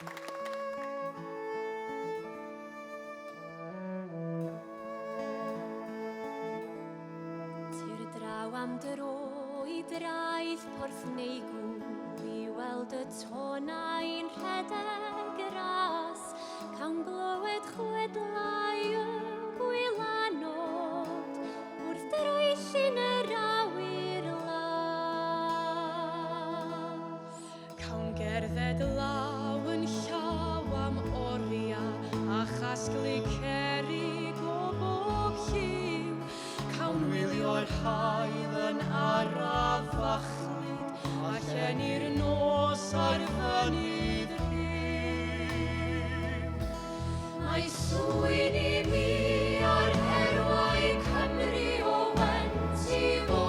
Tir draw am dro I draeth porth neigw I weld y tonau'n rhedeg ras Cawn glywed chwedlau y gwylanod Wrth doroesyn yr awyr las Cawn gerdded law yn llaw am oriau A chasglu cerig o bob lliw Cawn wylio'r haul yn araf a chlyd A llenir nos ar fynydd rhyw Mae swyn I mi ar herwau Cymru o went I fo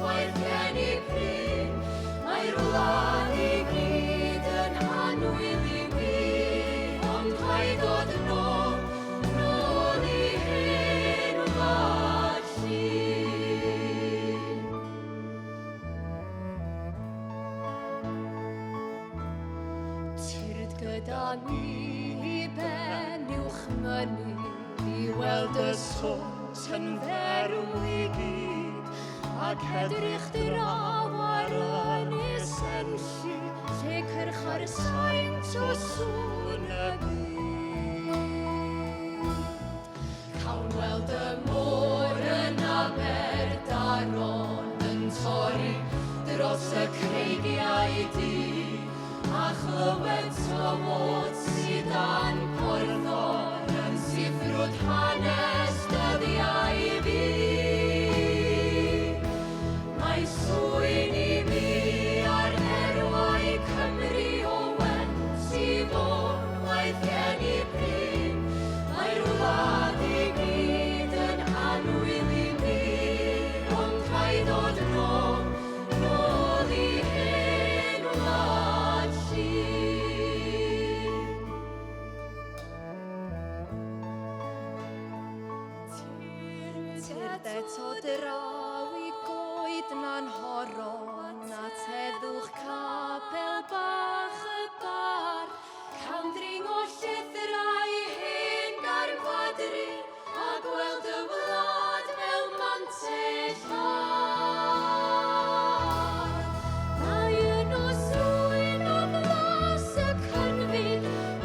Waith gen I pryn Mae'r wlad I gyd yn annwyl I mi Ond rhaid ddod nôl I hen wlad llun Tyrd gyda ni I ben uwch mynydd I weld y swt yn ferw I gyd Ac edrych draw ar ynys enlli Lle cyrch ar saint o sŵn y byd Cawn weld y môr yn Aberdaron Yn torri dros y creigiau di A chlywed tywod sydd â'n Porthor Yn siffrwd hanes dyddiau fi Mae swyn I mi ar herwau Cymru o went I fod waith gen I pryn Mae'r wlad I gyd yn annwyl I mi Ond rhaid ddod nôl I hen wlad llun Tyrd eto draw I goed na'n horon A teddwch capel bach y bar Cawn dringo llythrau hen gar gwadru A gweld y wlad fel mantell ar Mae yn o swyn o glas y cynfi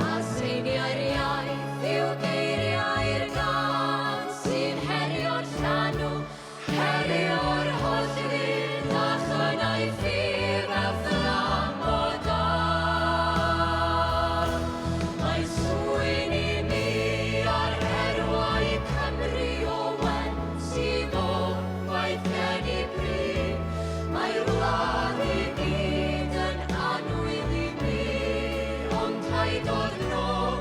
A seiniau'r iaith yw geiriau'r gan Sy'n herio'r llanw, herio'r hollfyd A chynau ffyr a fflam o dan Mae swyn I mi ar herwau Cymru o went I fod waith gen I pryn Mae'r wlad I gyd yn annwyl I mi Ond rhaid ddod nôl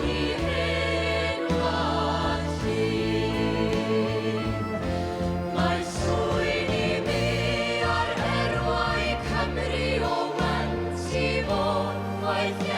I hen wlad llun Mae swyn I mi ar herwau Cymru o went I fod waith gen